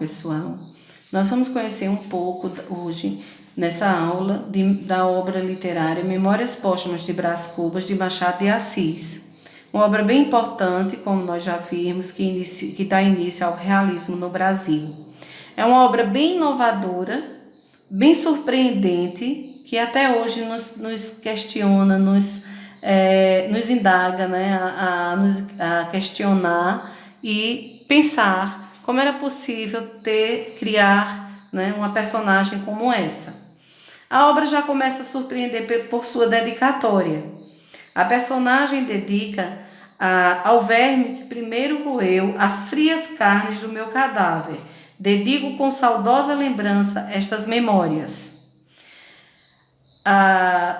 pessoal. Nós vamos conhecer um pouco hoje, nessa aula, da obra literária Memórias Póstumas de Brás Cubas, de Machado de Assis. Uma obra bem importante, como nós já vimos, que dá início ao realismo no Brasil. É uma obra bem inovadora, bem surpreendente, que até hoje nos questiona, nos indaga, né, a questionar e pensar como era possível criar, né, uma personagem como essa. A obra já começa a surpreender por sua dedicatória. A personagem dedica ao verme que primeiro roeu as frias carnes do meu cadáver. Dedico com saudosa lembrança estas memórias.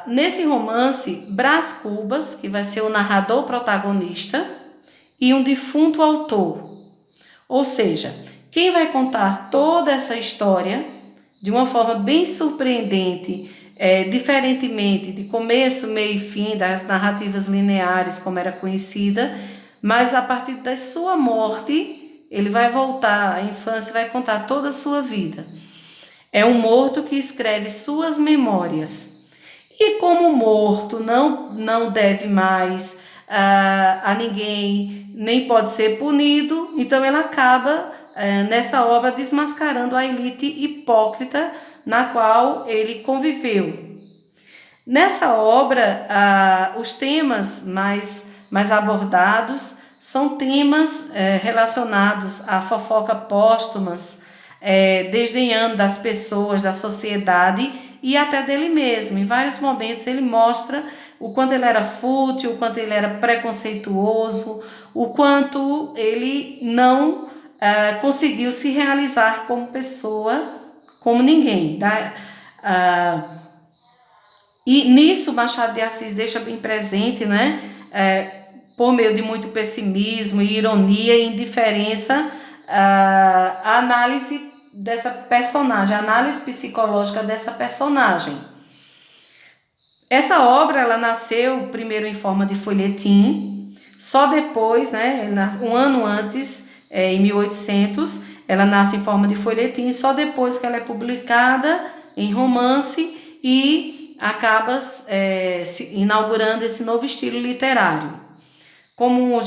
Nesse romance, Brás Cubas, que vai ser o narrador protagonista, e um defunto autor. Ou seja, quem vai contar toda essa história de uma forma bem surpreendente, diferentemente de começo, meio e fim das narrativas lineares, como era conhecida, mas a partir da sua morte, ele vai voltar à infância e vai contar toda a sua vida. É um morto que escreve suas memórias. E como o morto não deve mais a ninguém, nem pode ser punido, então ele acaba nessa obra desmascarando a elite hipócrita na qual ele conviveu. Nessa obra, os temas mais abordados são temas relacionados à fofoca póstumas, desdenhando das pessoas, da sociedade e até dele mesmo. Em vários momentos ele mostra o quanto ele era fútil, o quanto ele era preconceituoso, o quanto ele não conseguiu se realizar como pessoa, como ninguém. E nisso Machado de Assis deixa bem presente, né, por meio de muito pessimismo, ironia e indiferença, a análise dessa personagem, a análise psicológica dessa personagem. Essa obra ela nasceu primeiro em forma de folhetim, só depois, né, um ano antes, em 1800, ela nasce em forma de folhetim, só depois que ela é publicada em romance e acaba inaugurando esse novo estilo literário. Como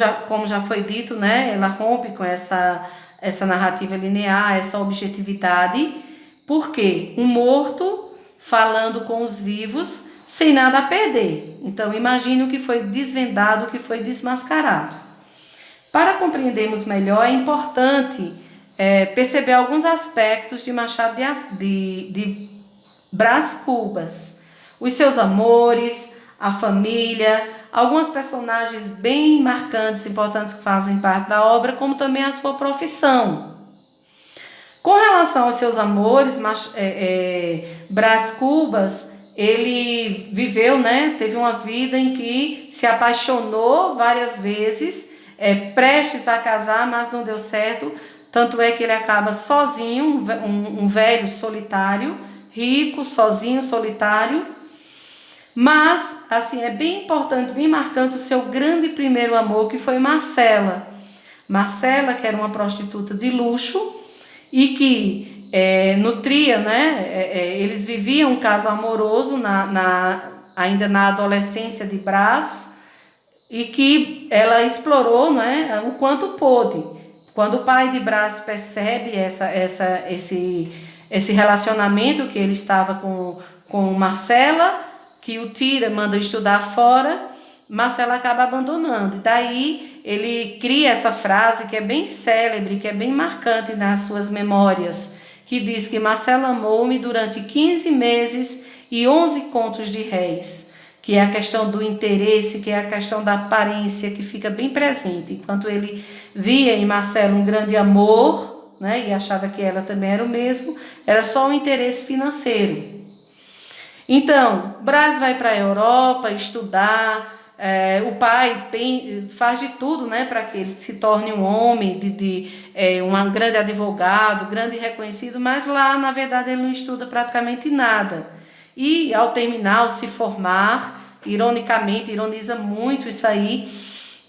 já foi dito, né, ela rompe com essa narrativa linear, essa objetividade, porque um morto falando com os vivos sem nada a perder. Então, imagine o que foi desvendado, o que foi desmascarado. Para compreendermos melhor, é importante perceber alguns aspectos de Machado de Brás Cubas. Os seus amores, a família, algumas personagens bem marcantes, importantes que fazem parte da obra, como também a sua profissão. Com relação aos seus amores, Brás Cubas, ele viveu, né, teve uma vida em que se apaixonou várias vezes, prestes a casar, mas não deu certo, tanto é que ele acaba sozinho, um velho solitário, rico, sozinho, solitário. Mas, assim, é bem importante, bem marcante o seu grande primeiro amor, que foi Marcela. Marcela, que era uma prostituta de luxo e que nutria, né? Eles viviam um caso amoroso ainda na adolescência de Brás e que ela explorou, né, o quanto pôde. Quando o pai de Brás percebe esse relacionamento que ele estava com Marcela, que o tira, manda estudar fora, Marcela acaba abandonando. E daí ele cria essa frase que é bem célebre, que é bem marcante nas suas memórias, que diz que Marcela amou-me durante 15 meses e 11 contos de réis, que é a questão do interesse, que é a questão da aparência, que fica bem presente. Enquanto ele via em Marcela um grande amor, né, e achava que ela também era o mesmo, era só um interesse financeiro. Então, Brás vai para a Europa estudar, o pai faz de tudo, né, para que ele se torne um homem, um grande advogado, grande reconhecido, mas lá, na verdade, ele não estuda praticamente nada. E, ao terminar, ao se formar, ironicamente, ironiza muito isso aí,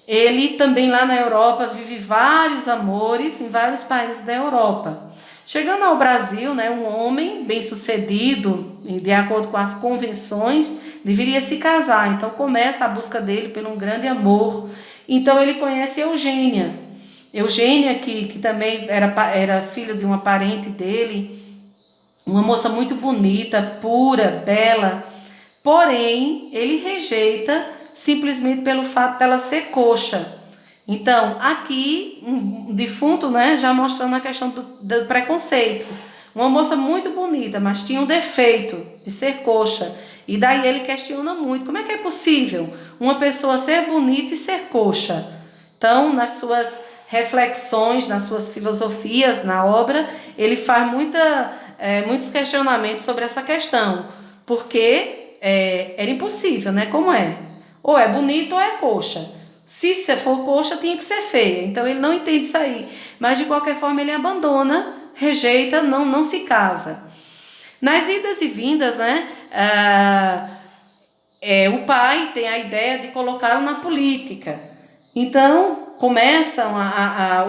ele também lá na Europa vive vários amores em vários países da Europa. Chegando ao Brasil, né, um homem bem-sucedido, de acordo com as convenções, deveria se casar. Então começa a busca dele por um grande amor. Então ele conhece Eugênia. Eugênia, que também era filha de uma parente dele, uma moça muito bonita, pura, bela. Porém, ele rejeita simplesmente pelo fato dela ser coxa. Então, aqui, um defunto, né, já mostrando a questão do preconceito. Uma moça muito bonita, mas tinha um defeito de ser coxa. E daí ele questiona muito, como é que é possível uma pessoa ser bonita e ser coxa? Então, nas suas reflexões, nas suas filosofias, na obra, ele faz muitos questionamentos sobre essa questão. Porque era impossível, né? Como é? Ou é bonito ou é coxa. Se você for coxa, tinha que ser feia. Então ele não entende isso aí. Mas de qualquer forma ele abandona, rejeita, não se casa. Nas idas e vindas, né? O pai tem a ideia de colocá-lo na política. Então começam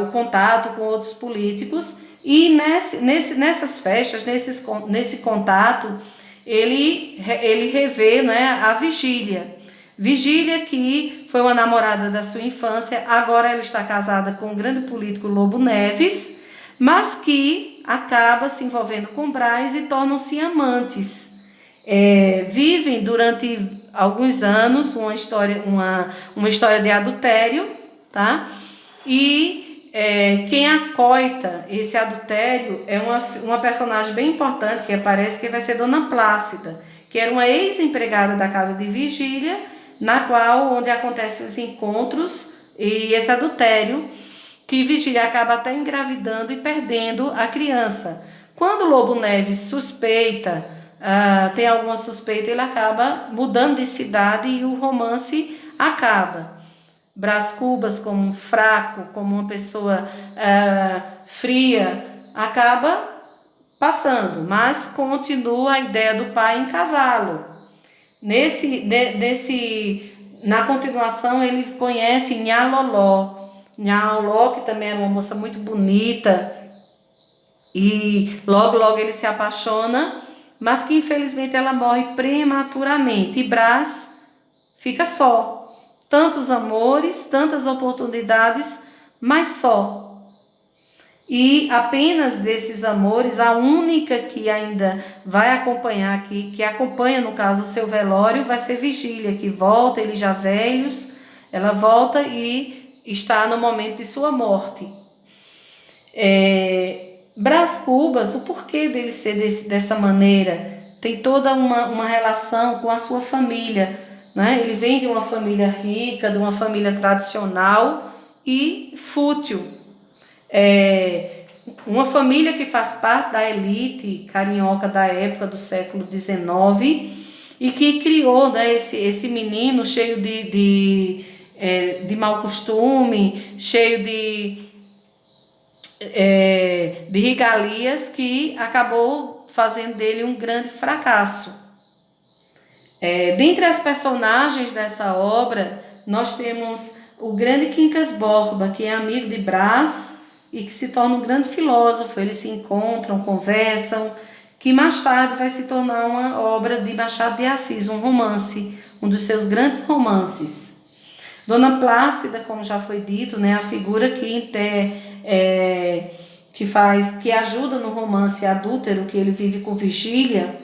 o contato com outros políticos e nessas festas, nesse contato, ele revê, né, a Vigília. Vigília, que foi uma namorada da sua infância, agora ela está casada com o grande político Lobo Neves, mas que acaba se envolvendo com Brás e tornam-se amantes. Vivem durante alguns anos uma história de adultério, tá? E quem acoita esse adultério é uma personagem bem importante que aparece, que vai ser Dona Plácida, que era uma ex-empregada da casa de Vigília, onde acontecem os encontros e esse adultério, que Vigília acaba até engravidando e perdendo a criança. Quando o Lobo Neves suspeita, tem alguma suspeita, ele acaba mudando de cidade e o romance acaba. Brás Cubas, como um fraco, como uma pessoa fria, acaba passando, mas continua a ideia do pai em casá-lo. Na continuação, ele conhece Nha Loló. Nha Loló, que também era uma moça muito bonita, e logo ele se apaixona, mas que infelizmente ela morre prematuramente. E Brás fica só. Tantos amores, tantas oportunidades, mas só. E apenas desses amores, a única que ainda vai acompanhar aqui, que acompanha, no caso, o seu velório, vai ser Vigília, que volta, eles já velhos, ela volta e está no momento de sua morte. Brás Cubas, o porquê dele ser dessa maneira, tem toda uma relação com a sua família, né? Ele vem de uma família rica, de uma família tradicional e fútil. Uma família que faz parte da elite carioca da época do século XIX e que criou, né, esse menino cheio de mau costume, cheio de regalias, que acabou fazendo dele um grande fracasso. Dentre as personagens dessa obra, nós temos o grande Quincas Borba, que é amigo de Brás e que se torna um grande filósofo. Eles se encontram, conversam, que mais tarde vai se tornar uma obra de Machado de Assis, um romance, um dos seus grandes romances. Dona Plácida, como já foi dito, né, a figura que ajuda no romance adúltero que ele vive com Vigília.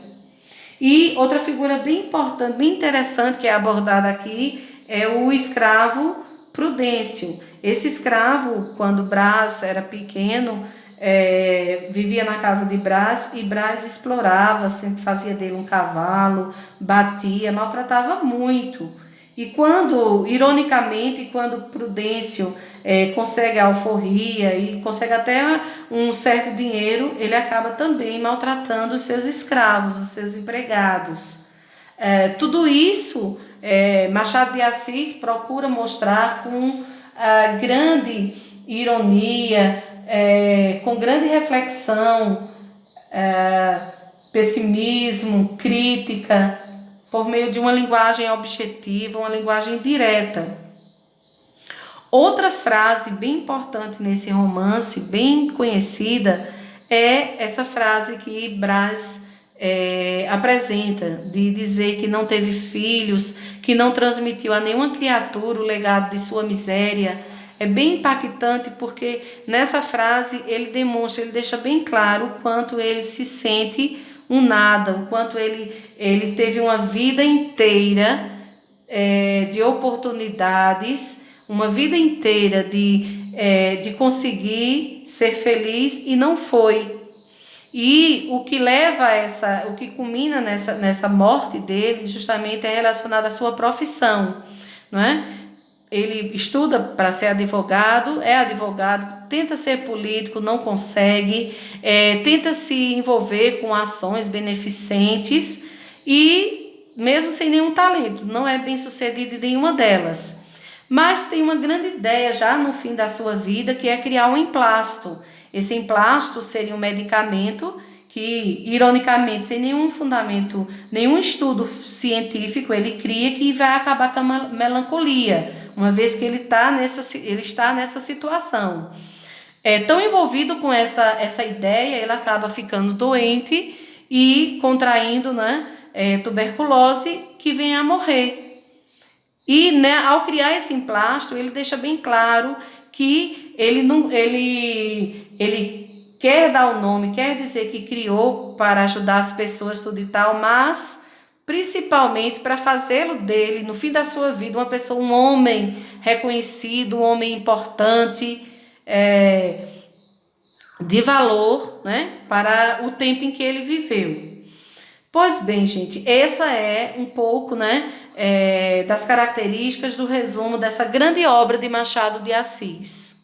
E outra figura bem importante, bem interessante, que é abordada aqui, é o escravo Prudêncio. Esse escravo, quando Brás era pequeno, vivia na casa de Brás, e Brás explorava, sempre fazia dele um cavalo, batia, maltratava muito. E ironicamente, quando Prudêncio consegue a alforria e consegue até um certo dinheiro, ele acaba também maltratando os seus escravos, os seus empregados. Tudo isso Machado de Assis procura mostrar com grande ironia, com grande reflexão, pessimismo, crítica, por meio de uma linguagem objetiva, uma linguagem direta. Outra frase bem importante nesse romance, bem conhecida, é essa frase que Brás apresenta, de dizer que não teve filhos, que não transmitiu a nenhuma criatura o legado de sua miséria. É bem impactante porque nessa frase ele demonstra, ele deixa bem claro o quanto ele se sente um nada, o quanto ele teve uma vida inteira de oportunidades, uma vida inteira de conseguir ser feliz e não foi. E o que leva a o que culmina nessa morte dele, justamente é relacionado à sua profissão, não é? Ele estuda para ser advogado, é advogado, tenta ser político, não consegue, tenta se envolver com ações beneficentes e, mesmo sem nenhum talento, não é bem sucedido em nenhuma delas. Mas tem uma grande ideia já no fim da sua vida, que é criar um emplasto. Esse emplasto seria um medicamento que, ironicamente, sem nenhum fundamento, nenhum estudo científico, ele cria, que vai acabar com a melancolia, uma vez que ele está nessa situação. Tão envolvido com essa ideia, ele acaba ficando doente e contraindo, né, tuberculose, que vem a morrer. E, né, ao criar esse emplasto, ele deixa bem claro que ele quer dar o nome, quer dizer que criou para ajudar as pessoas, tudo e tal, mas principalmente para fazê-lo dele, no fim da sua vida, uma pessoa, um homem reconhecido, um homem importante, de valor, né, para o tempo em que ele viveu. Pois bem, gente, essa é um pouco, né, das características do resumo dessa grande obra de Machado de Assis.